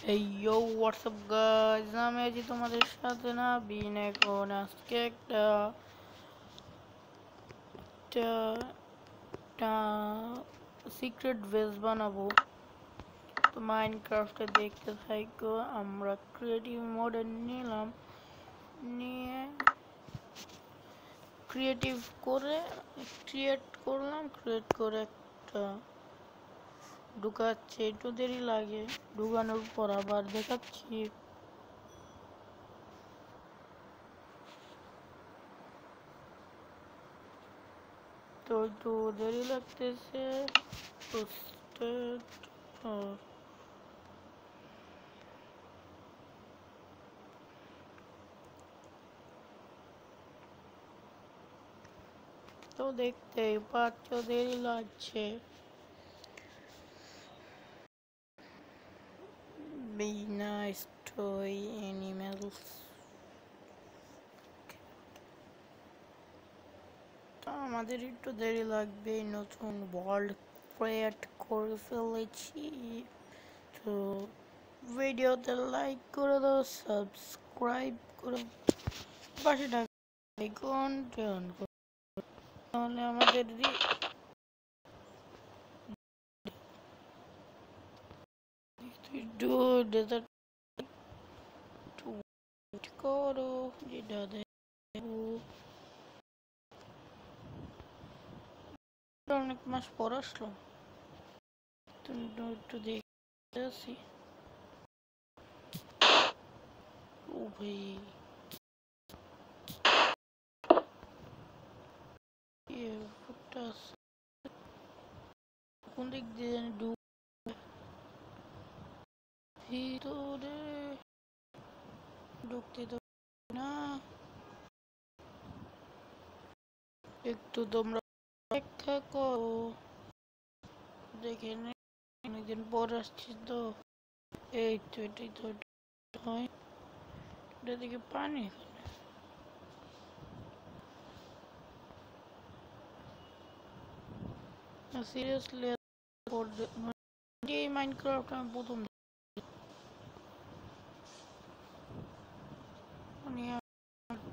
Hey yo, what's up guys? আমি আছি তোমাদের সাথে না বিন এখন আজকে একটা সিক্রেট বেস বানাবো। তো মাইনক্রাফটে দেখতে থাকো। আমরা ক্রিয়েটিভ মোডে নিলাম, নিয়ে ক্রিয়েট করলাম, ক্রিয়েট করে একটা ঢুকাচ্ছে। একটু দেরি লাগে, ঢুকানোর পর আবার দেখাচ্ছি। তো একটু দেরি লাগতেছে। তো দেখতেই পাচ্ছ দেরি লাগছে। Be nice toy animals. তো আমাদের একটু দেরি লাগবে, নতুন ওয়ার্ল্ড ক্রিয়েট করে ফেলেছি। তো ভিডিওতে লাইক করে দাও, সাবস্ক্রাইব করে পাশে আইকন টার্ন করো, তাহলে আমাদের ডেজার্ট করো যেটা দেখো। অনেক মাস পর আসলো, তুমি একটু দেখতে আসি। ও ভাই, কোন দিক দিয়ে জানি ভিতরে ঢুকতে তো না। একটু তোমরা অপেক্ষা করো, দেখে নে, অনেকদিন পর আসছি তো। এই তো এটাই তো হয়, এটা থেকে পানি সিরিয়াসলি এই মাইনক্রাফট আমি প্রথম মানে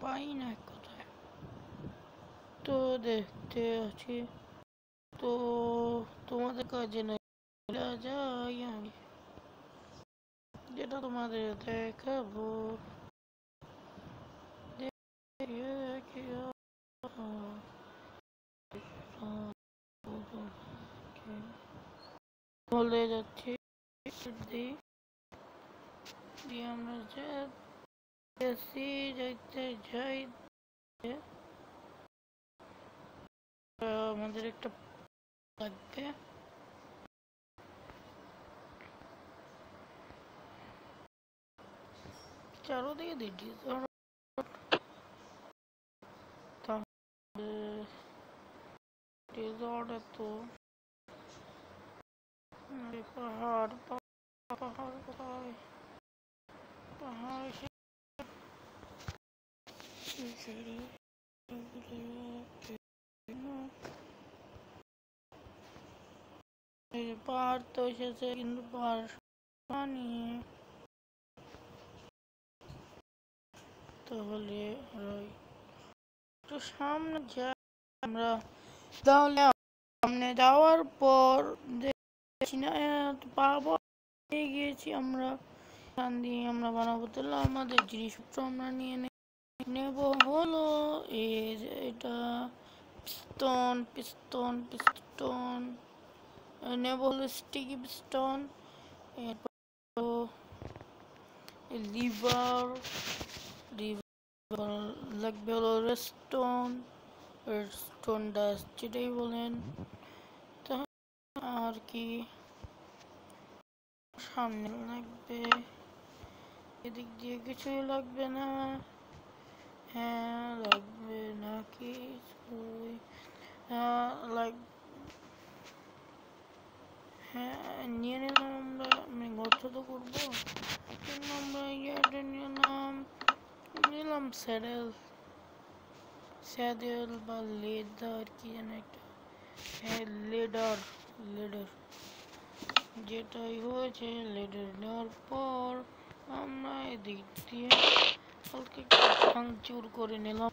পাই না কোথায়। তো দেখতে আছি, তো তোমাদের কাজে না যাই আমি, যেটা তোমাদের দেখাবো। বলে যাচ্ছি দিয়ে আমরা যাচ্ছি, যাইতে যাই আমাদের একটা লাগবে। চারোদিকে দেখি তাহলে তো পাহাড় পাহাড় কোথায়, পাহাড় পাহাড় তো এসেছে, কিন্তু পাহাড় পানি, তাহলে একটু সামনে যাই আমরা। তাহলে সামনে যাওয়ার পর দেখছি না পাবো, গিয়েছি আমরা। এখান দিয়ে আমরা বানাবো, তাহলে আমাদের জিনিসপত্র আমরা নিয়ে নেব। হলো এই যে এটা পিস্তন, পিস্তন পিস্তন নেব হলো স্টিকি পিস্তন, লিভার, লিভার লাগবে হলো রেস্টোন, রেস্টোন ডাস্ট যেটাই বলেন। তা আর কি সামনে লাগবে, এদিক দিয়ে কিছুই লাগবে না। হ্যাঁ লাগবে নাকি, হ্যাঁ হ্যাঁ নিয়ে নিলাম আমরা। আমি গর্ত তো করবো, আমরা ইয়ার্ডে নিলাম স্যাডেল, স্যাডেল বা লেদার কি যেন একটা, হ্যাঁ লেডার, লেডার যেটাই হয়েছে। লেডার নেওয়ার পর এদিক দিয়ে হালকা একটু ভাঙচুর করে নিলাম।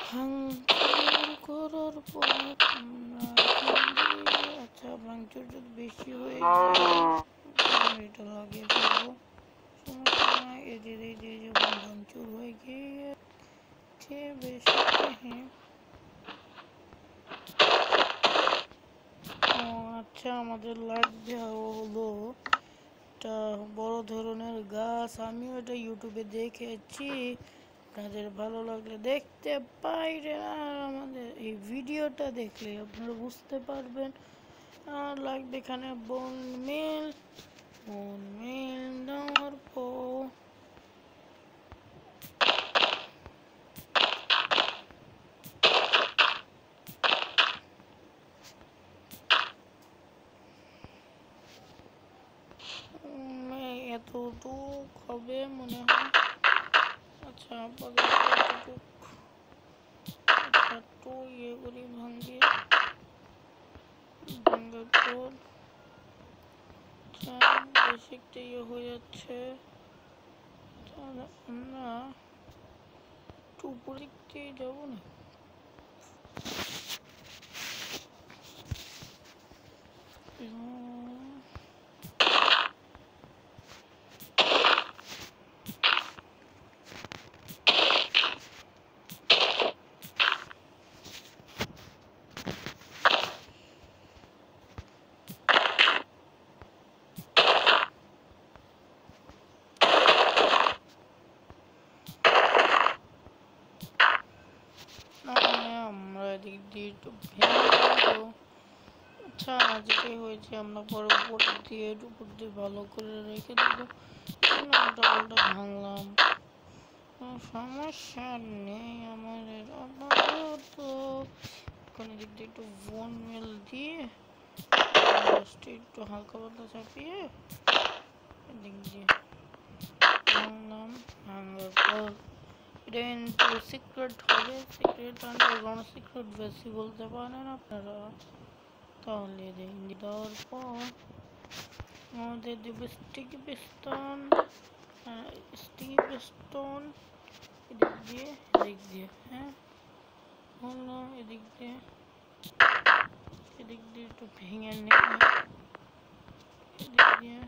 ভাঙচুর করার পর আচ্ছা ভাঙচুর যদি বেশি হয়ে যায় এটা লাগিয়ে ফেলবো, সমস্যা নাই। এই যে যখন ভাঙচুর হয়ে গিয়েছে বেশি, হ্যাঁ আচ্ছা আমাদের লাগবে হলো একটা বড় ধরনের গাছ। আমিও এটা ইউটিউবে দেখেছি, আপনাদের ভালো লাগলে দেখতে পারেন, আর আমাদের এই ভিডিওটা দেখলে আপনারা বুঝতে পারবেন। আর লাগবে এখানে বোন মিল দেওয়ার পর এতটুক হবে মনে হয়। আচ্ছা এতটুক একটু ইয়ে করি ভাঙিয়ে ভাঙার পর বেশি একটা ইয়ে হয়ে যাচ্ছে, তাহলে আমরা একটু উপর দিক দিয়ে যাবো না। আমরা এদিক দিয়ে একটু ভেঙে দেবো। আচ্ছা যেটাই হয়েছে আমরা পরে উপর দিয়ে ভালো করে রেখে দেবো। ডালটা ভাঙলাম, সমস্যা নেই আমাদের। আপাতত এখন এদিক দিয়ে একটু বোন মেল দিয়ে একটু হালকা পাতলা চাপিয়ে এদিক দিয়ে ভাঙলাম। ভাঙার পর এটা কিন্তু সিক্রেট হবে, সিক্রেট আন্ডারগ্রাউন্ড সিক্রেট বেশি বলতে পারেন আপনারা। তাহলে দেওয়ার পর আমাদের দেবে স্টিকি পিস্টন, এদিক দিয়ে হ্যাঁ হলো। এদিক দিয়ে একটু ভেঙে নেবে, এদিক দিয়ে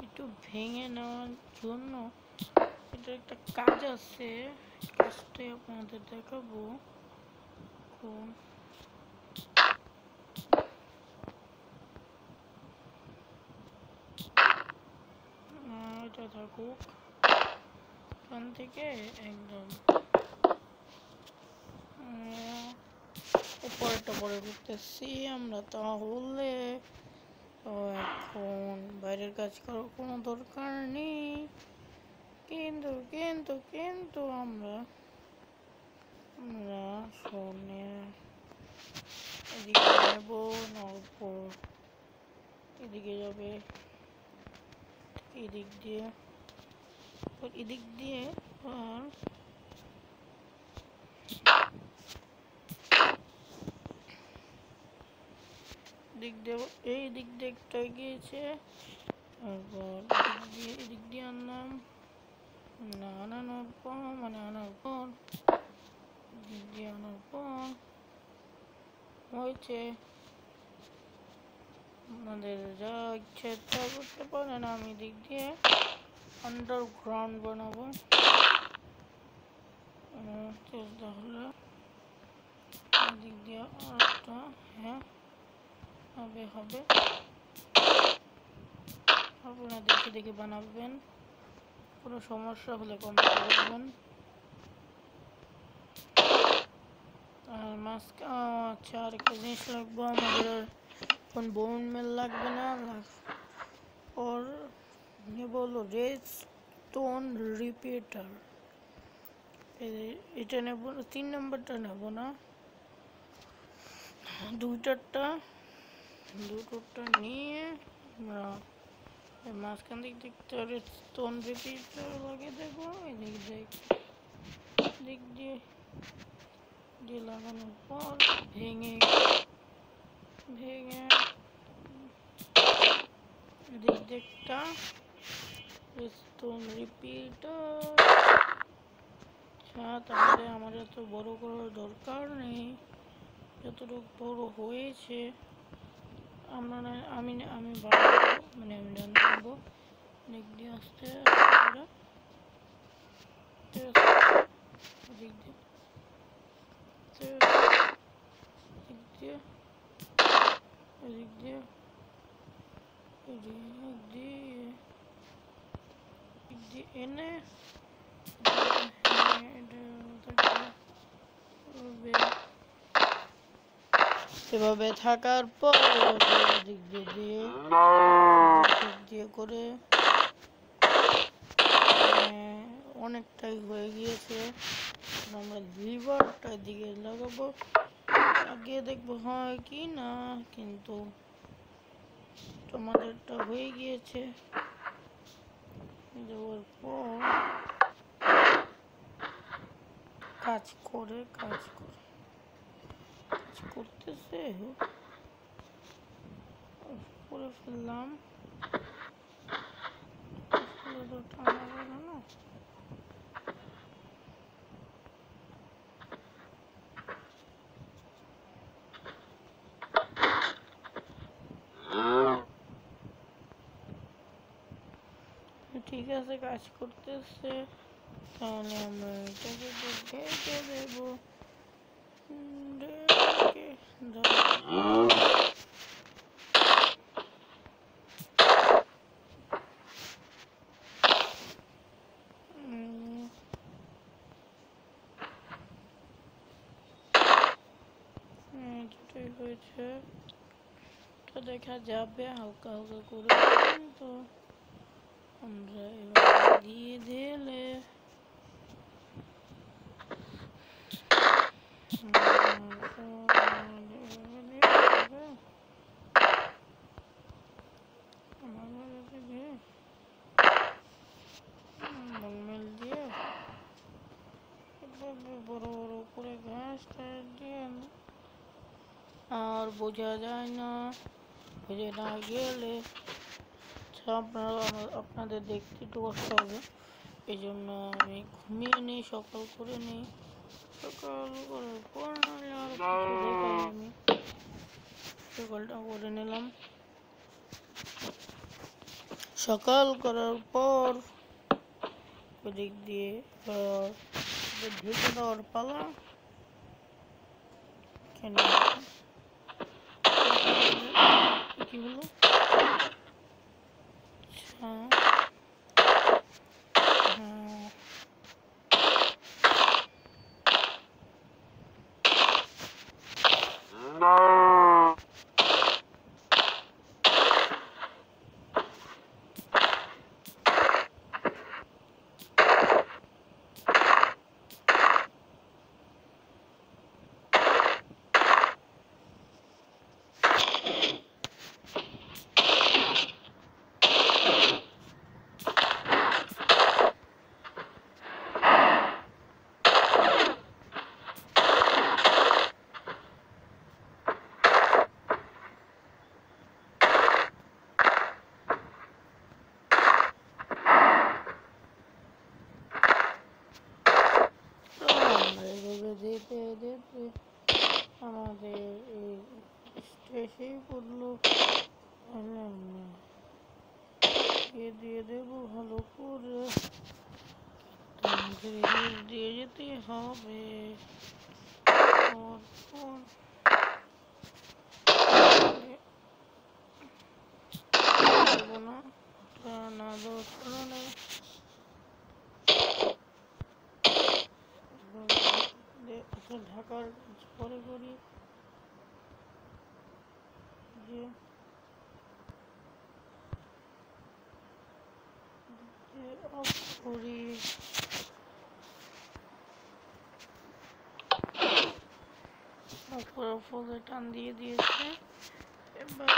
একটু ভেঙে নেওয়ার জন্য এটা একটা কাজ আছে, কাজটাই আপনাদের দেখাবো। এটা থাকুক, এখান থেকে একদম উপরটা পরে করতেছি আমরা। তাহলে এখন বাইরের কাজ করার কোনো দরকার নেই, কিন্তু কিন্তু কিন্তু আমরা শোনে এদিকে নেব না, উপর এদিকে যাবে, এদিক দিয়ে আর এই দিক দিয়ে একটা গিয়েছে, এদিক দিয়ে আনলাম, আনার পর দিক দিয়ে আনার পর হয়েছে। আপনাদের যা ইচ্ছে তা করতে পারেন। আমি দিক দিয়ে আন্ডারগ্রাউন্ড বানাবো, তাহলে দিক দিয়ে আরেকটা হ্যাঁ হবে আপনারা দেখে বানাবেন, কোনো সমস্যা হলে কমেন্ট করবেন। আর আচ্ছা আরেকটা জিনিস লাগবে আমাদের, এখন বোন মেল লাগবে না, ওর নেব হলো রেডস্টোন রিপিটার। এটা নেব, 3 নম্বরটা নেব না, দুটোটা নিয়ে আমরা মাঝখান দিক রেডস্টোন রিপিটার লাগিয়ে দেবো। এদিক দিয়ে লাগানোর পর ভেঙে দিক দিকটা স্টোন রিপিটার। তাহলে আমার এত বড় করার দরকার নেই, যতটুকু বড় হয়েছে আমি বাড়াবো, মানে আমি ডান করবো দিক দিয়ে আস্তে আস্তে দিক দিয়ে দিক দিয়ে এদিক দিয়ে এদিক দিয়ে এনে এভাবে থাকার পর দিক দিয়ে করে অনেকটাই হয়ে গিয়েছে। আমরা লিভারটা দিকে লাগাবো, আগে দেখবো হয় কি না, কিন্তু তোমাদেরটা হয়ে গিয়েছে। দেওয়ার পর কাজ করতেছে করে ফেললাম। টানা না ঠিক আছে, কাজ করতেছে। তাহলে আমরা এটাকে ঢেকে দেবো। এটাই হয়েছে, তো দেখা যাবে হালকা হালকা করে। তো আমরা এবার দিয়ে দিলে দিয়ে বড় বড় করে ঘাস দিয়ে আর বোঝা যায় না, বুঝে না গেলে আপনাদের দেখতে একটু কষ্ট হবে। এই জন্য আমি ঘুমিয়ে নিই, সকাল করে নিই। সকাল করার পর নাহলে আর কিছু দেখাই, আমি সকালটা করে নিলাম। সকাল করার পর ওদিক দিয়ে ঢেকে দেওয়ার পালা। কেন কি হলো? আমাদের এই স্টেশন পড়লো, দিয়ে দেবো ভালো করে, দিয়ে যেতে হবে। দেবো না দেওয়ার কারণে ঢাকার পরে করি যে অফ করি। ফলে টান দিয়ে দিয়েছে। এবার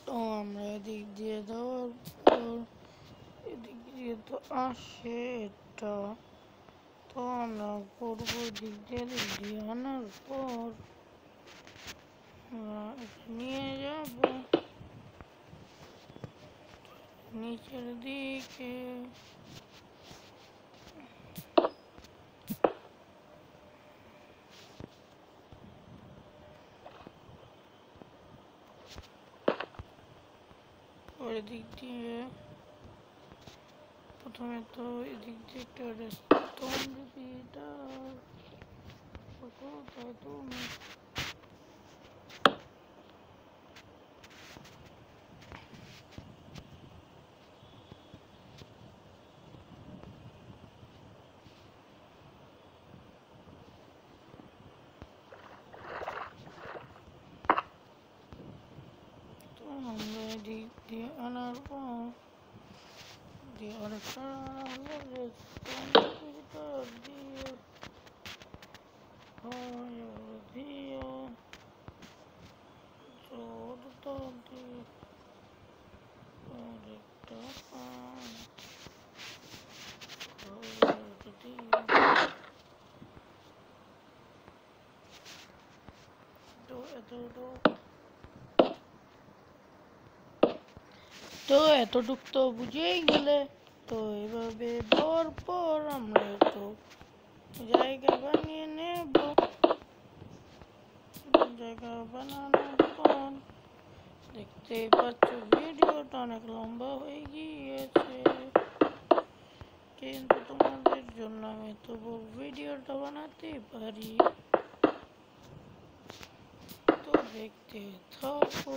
তো আমরা এদিক দিয়ে দেওয়ার পর এদিক দিয়ে তো আসে এটা, তো আমরা করবো দিক দিয়ে আনার পর নিয়ে যাব নিচের দিকে। ওর দিক দিয়ে প্রথমে তো এদিক দিয়ে একটা রেস্টুরেন্ট যদি এটা তাই তো আমরা এদিক দিয়ে আনার পর দিয়ে আরেকটা রেস্টুরেন্ট দিয়ে দিয়ে জোরটা দিয়ে আরেকটা তো এতটুক তো বুঝেই গেলে। তো এভাবে দেওয়ার পর আমরা একটু জায়গা বানিয়ে নেব। জায়গা বানানোর পর দেখতেই পাচ্ছ ভিডিওটা অনেক লম্বা হয়ে গিয়েছে, কিন্তু তোমাদের জন্য আমি তবু ভিডিওটা বানাতে পারি। তো দেখতে থাকো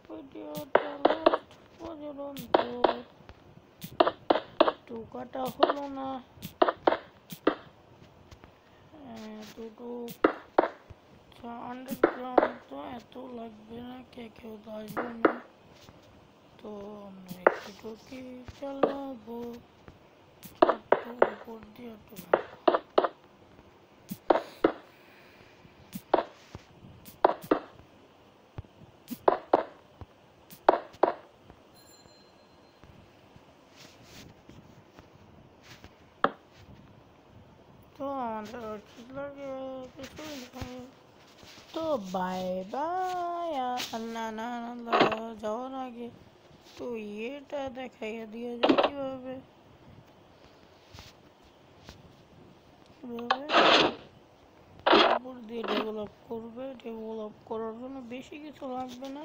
ভিডিওটা লাস্ট পর্যন্ত। একটু কাটা হলো না, দুটো আন্ডারগ্রাউন্ড তো এত লাগবে না, কেউ তো আসবে না। তো আমরা একটু ঢুকি চালাবো উপর দিয়ে একটু। তো আমাদের ঠিক লাগে কিছুই নেই। তো বাই বাই। না না না, যাওয়ার আগে তো এটা দেখাইয়া দিয়ে যায় কিভাবে উপর দিয়ে ডেভেলপ করবে। ডেভেলপ করার জন্য বেশি কিছু লাগবে না,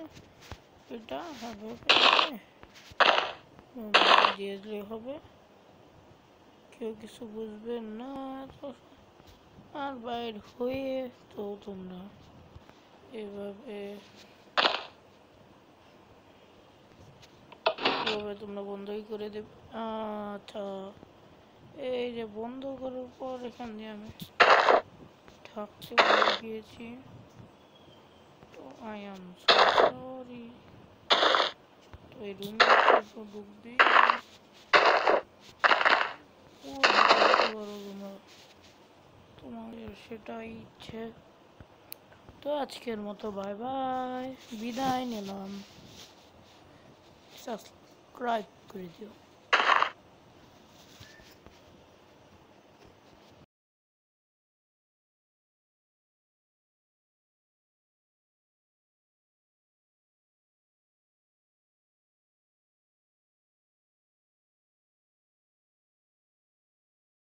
এটা হবে দিয়ে হবে, কেউ কিছু বুঝবে না। তো আর বাইর হয়ে তো তোমরা এভাবে তোমরা বন্ধই করে দেবে। আচ্ছা, এই যে বন্ধ করার পর এখান দিয়ে আমি থাকতে ভুলে গিয়েছি, তো আই এম সরি। তো এই রুমে ঢুকবি তোমাদের সেটাই ইচ্ছে। তো আজকের মতো বাই বাই, বিদায় নিলাম। সাবস্ক্রাইব করে দিও।